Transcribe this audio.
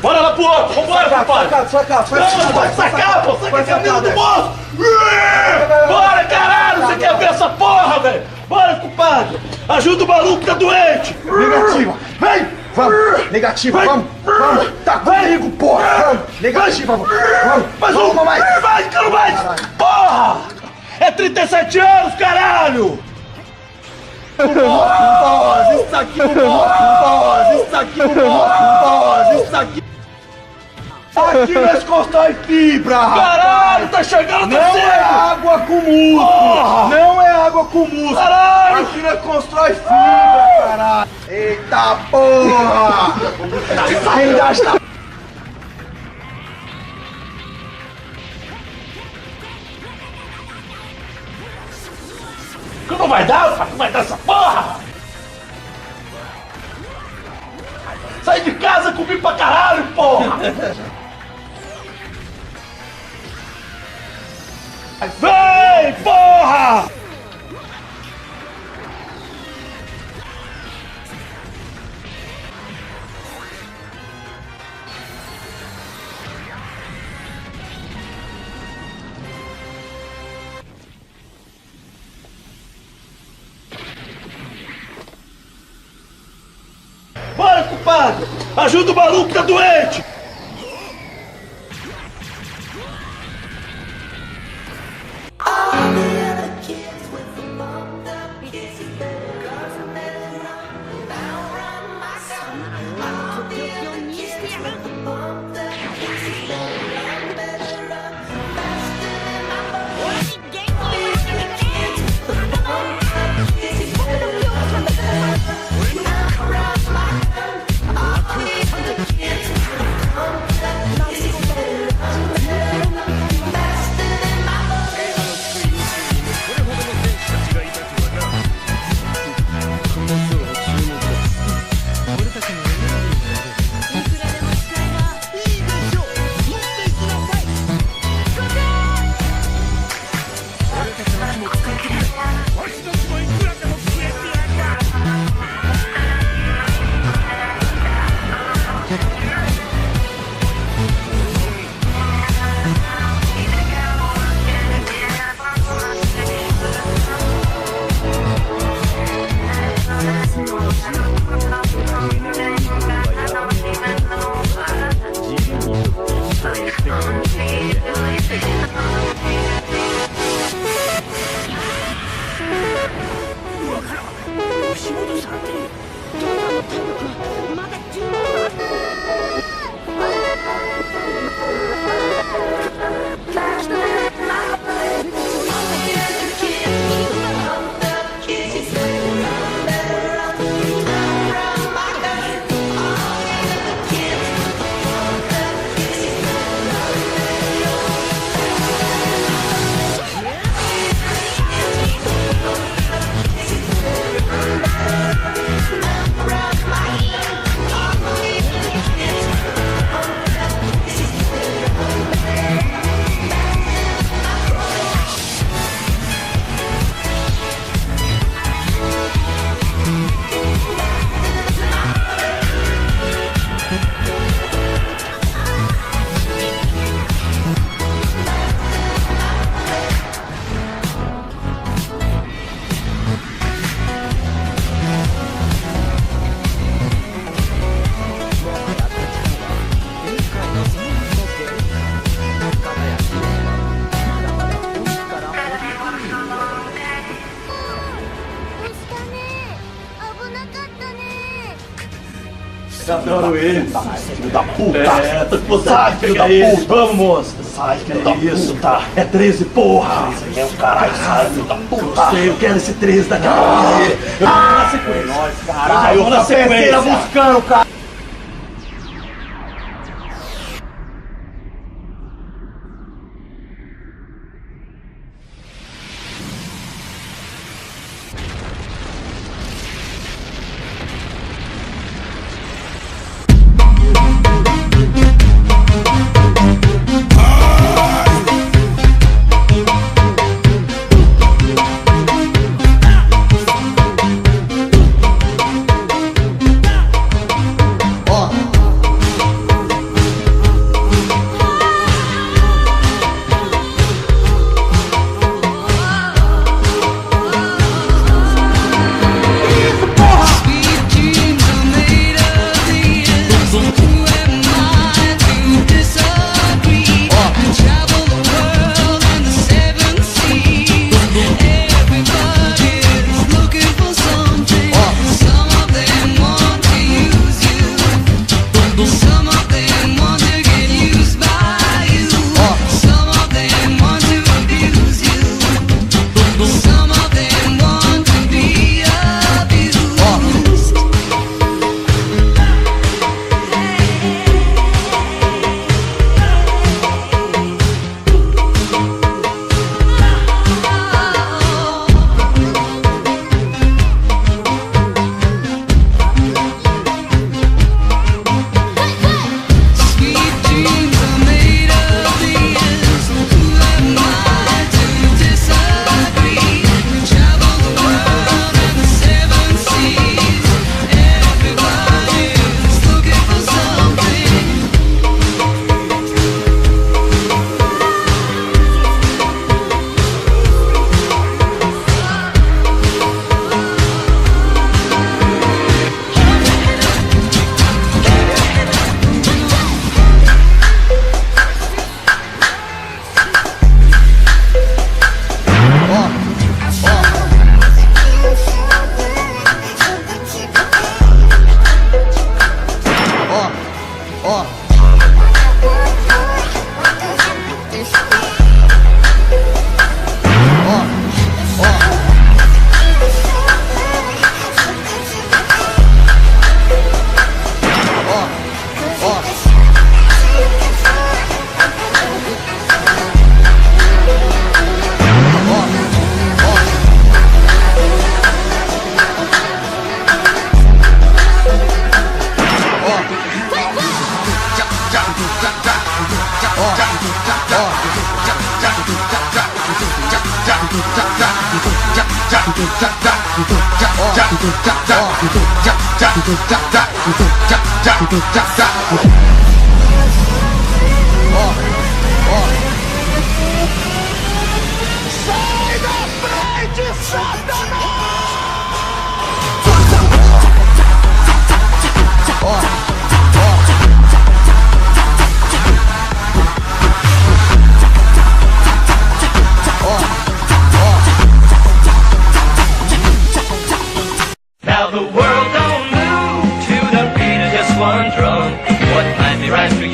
Bora lá pro outro, vambora, papai! Sacado, Não, vai sacar, pô! Saca a camisa do moço! Bora, caralho! Você quer ver essa porra, velho? Bora, compadre! Ajuda o maluco que tá doente! Negativa! Vem! Vamos! Negativa, vamos! Vamos! Tá comigo, porra! Vamos! Negativa, vamos! Mais uma mais! Vai, quero mais! Porra! É 37 anos, caralho! Isso aqui não morre! Isso aqui não morre! Isso aqui... Aqui nós constrói fibra! Caralho, tá chegando, tá Não é água com músculo! Porra! Não é água com músculo! Caralho! Aqui nós constrói fibra, caralho! Eita porra! Ainda está... Que não vai dar, pai? Não vai dar essa porra! Sai de casa comigo pra caralho, porra! Vem, porra! Bora, compadre! Ajuda o maluco que tá doente! Adoro ele. Filho da puta. É, tô com vontade, filho da puta. Vamos, moça. Sai, filho da puta. Tá. É 13, porra. É o caralho, sai, filho da puta. Eu sei, eu quero esse 13 daqui a pouco. Eu vou na sequência. Nós, caralho. Eu vou na sequência buscando, cara. Sai da frente, Satanás! Now the world don't move to the beat of just one drum. What might be right for